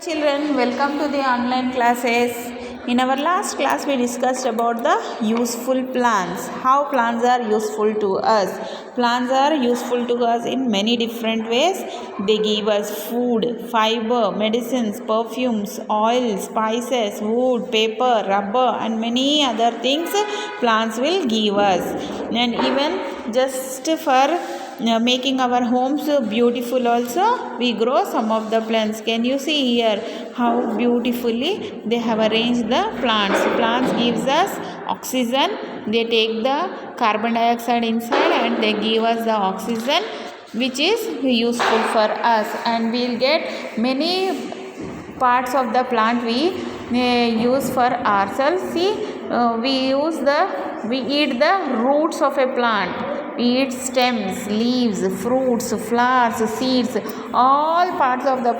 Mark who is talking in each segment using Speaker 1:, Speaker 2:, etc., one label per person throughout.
Speaker 1: Children, welcome to the online classes. In our last class, we discussed about the useful plants, how plants are useful to us. Plants are useful to us in many different ways. They give us food, fiber, medicines, perfumes, oil, spices, wood, paper, rubber, and many other things plants will give us. And even just for making our homes beautiful also, we grow some of the plants. Can you see here how beautifully they have arranged the plants gives us oxygen. They take the carbon dioxide inside and they give us the oxygen, which is useful for us, and we'll get many parts of the plant we use for ourselves. See, we eat the roots of a plant. We eat stems, leaves, fruits, flowers, seeds, all the parts of the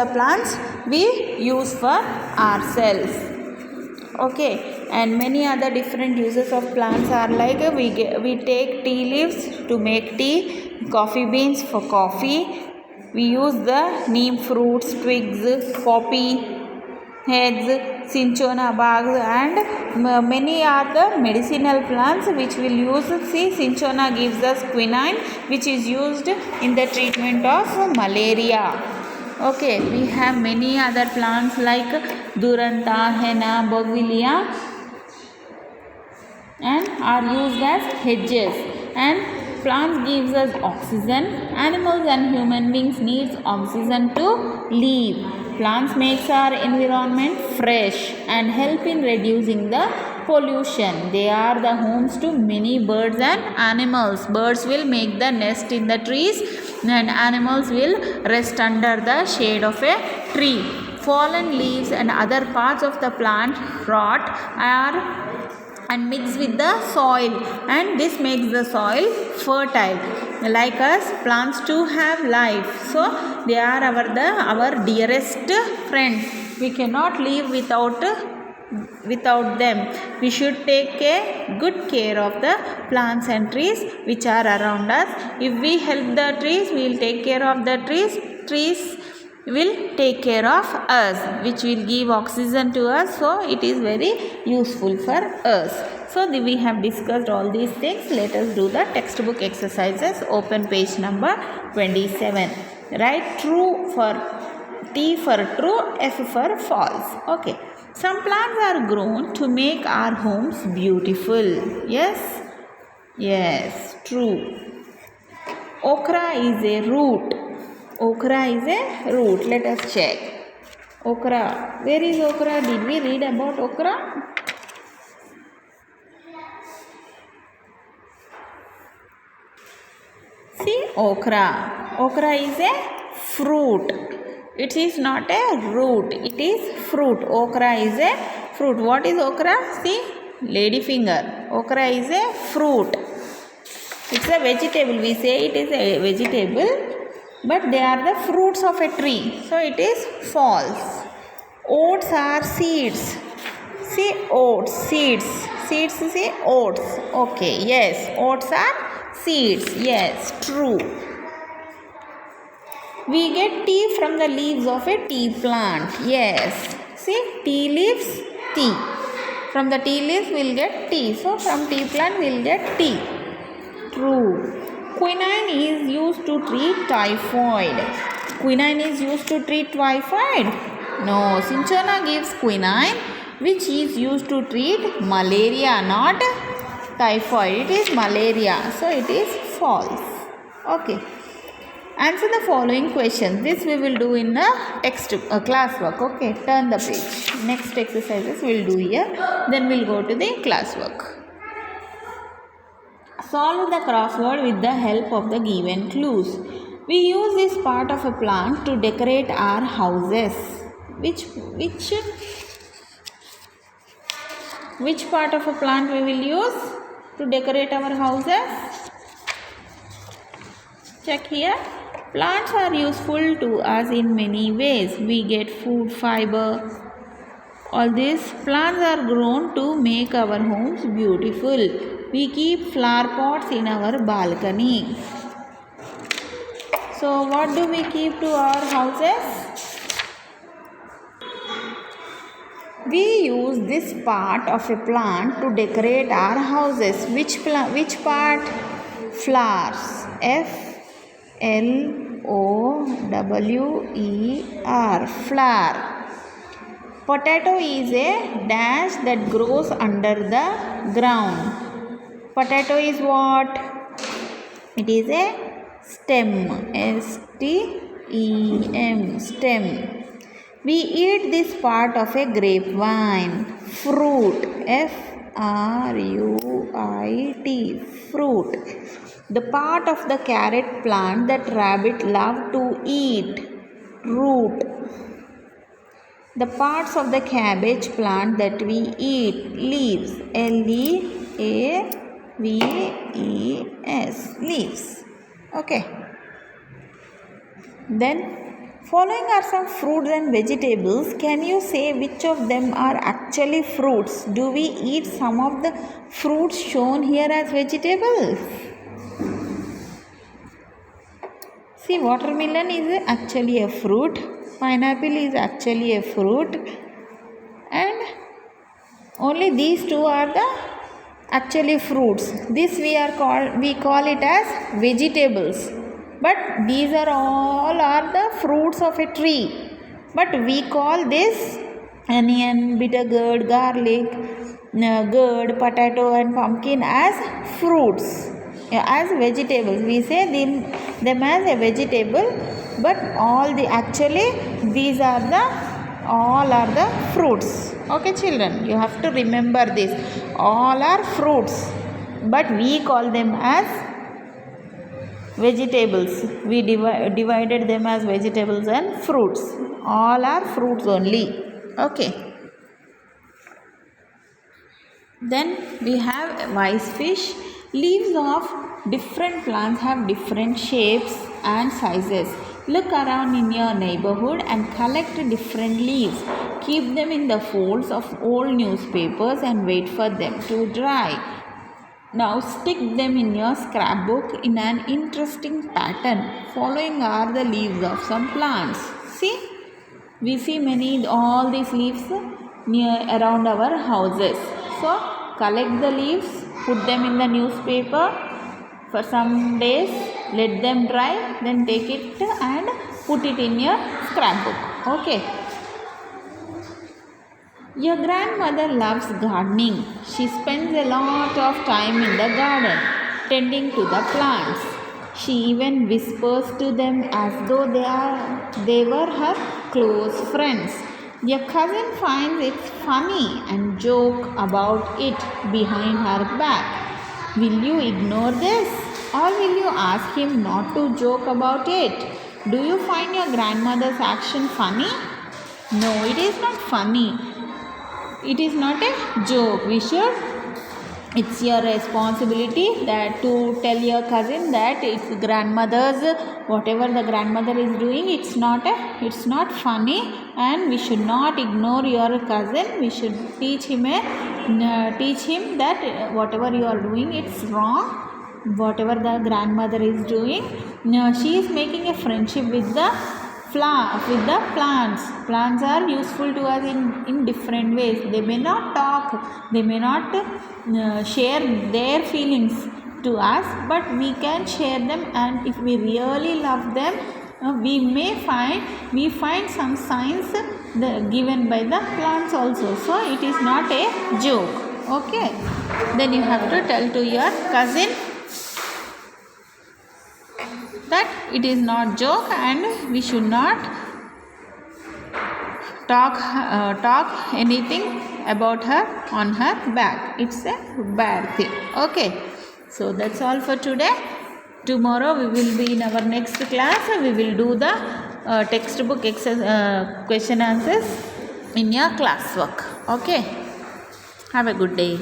Speaker 1: plants we use for ourselves. Okay, and many other different uses of plants are like we take tea leaves to make tea, coffee beans for coffee. We use the neem fruits, twigs, poppy heads, cinchona barks, and many are the medicinal plants which will use. See, cinchona gives us quinine, which is used in the treatment of malaria. Okay, we have many other plants like duranta, henna, bougainvillea, and are used as hedges. And plants gives us oxygen. Animals and human beings needs oxygen to live. Plants makes our environment fresh and help in reducing the pollution. They are the homes to many birds and animals. Birds will make the nest in the trees and animals will rest under the shade of a tree. Fallen leaves and other parts of the plant rot and mix with the soil, and this makes the soil fertile. Like us, plants too have life, so they are our dearest friends. We cannot live without them. We should take a good care of the plants and trees which are around us. If we help the trees, we will take care of the trees will take care of us, which will give oxygen to us, so it is very useful for us. So we have discussed all these things. Let us do the textbook exercises. Open page number 27. Write true for T for true, F for false. Okay, some plants are grown to make our homes beautiful. Yes, true. Okra is a root. Let us check. Okra. Where is okra? Did we read about okra? See, okra. Okra is a fruit. It is not a root. It is fruit. Okra is a fruit. What is okra? See, lady finger. Okra is a fruit. It's a vegetable. We say it is a vegetable, but they are the fruits of a tree, so it is false. Oats are seeds. See, oats, seeds. Seeds, see, oats. Okay, yes, oats are seeds. Yes, true. We get tea from the leaves of a tea plant. Yes, see, tea leaves, tea. From the tea leaves we will get tea. So from tea plant we will get tea. True. Quinine is used to treat typhoid. Quinine is used to treat typhoid? No, cinchona gives quinine, which is used to treat malaria, not typhoid. It is malaria, so it is false. Okay. Answer the following questions. This we will do in the text classwork. Okay, turn the page. Next exercises we will do here. Then we will go to the classwork. Solve the crossword with the help of the given clues. We use this part of a plant to decorate our houses. Which part of a plant we will use to decorate our houses? Check here. Plants are useful to us in many ways. We get food, fiber. All these plants are grown to make our homes beautiful. We keep flower pots in our balcony. So what do we keep to our houses? We use this part of a plant to decorate our houses. Which part? Flowers. Flower. Flower. Potato is a dash that grows under the ground. Potato is what? It is a stem. S-T-E-M. Stem. We eat this part of a grapevine. Fruit. F-R-U-I-T. Fruit. The part of the carrot plant that rabbit love to eat. Root. The parts of the cabbage plant that we eat. Leaves. L-E-A-V-E-S. Leaves. Okay. Then following are some fruits and vegetables. Can you say which of them are actually fruits? Do we eat some of the fruits shown here as vegetables? See, watermelon is actually a fruit. Pineapple is actually a fruit. And only these two are the actually fruits. This we call it as vegetables. But these are all are the fruits of a tree. But we call this onion, bitter gourd, garlic, gourd, potato and pumpkin as fruits, as vegetables. We say them as a vegetable, but these are all are the fruits. Okay children, you have to remember this. All are fruits, but we call them as vegetables. We divided them as vegetables and fruits. All are fruits only. Okay. Then we have wise fish. Leaves of different plants have different shapes and sizes. Look around in your neighborhood and collect different leaves. Keep them in the folds of old newspapers and wait for them to dry. Now stick them in your scrapbook in an interesting pattern. Following are the leaves of some plants. See, we see all these leaves around our houses. So collect the leaves, put them in the newspaper for some days, let them dry, then take it and put it in your scrapbook. Okay. Your grandmother loves gardening. She spends a lot of time in the garden, tending to the plants. She even whispers to them as though they were her close friends. Your cousin finds it funny and joke about it behind her back. Will you ignore this, or will you ask him not to joke about it? Do you find your grandmother's action funny? No, it is not funny. It is not a joke. It's your responsibility that to tell your cousin that it's grandmother's, whatever the grandmother is doing, it's not funny, and we should not ignore your cousin. We should teach him that whatever you are doing, it's wrong. Whatever the grandmother is doing, she is making a friendship with the plants. Plants are useful to us in different ways. They may not talk, they may not share their feelings to us, but we can share them, and if we really love them, we find some signs given by the plants also. So it is not a joke. Okay, then you have to tell to your cousin that it is not joke, and we should not talk anything about her on her back. It's a bad thing. Okay, so that's all for today. Tomorrow we will be in our next class. We will do the textbook question answers in your classwork. Okay, have a good day.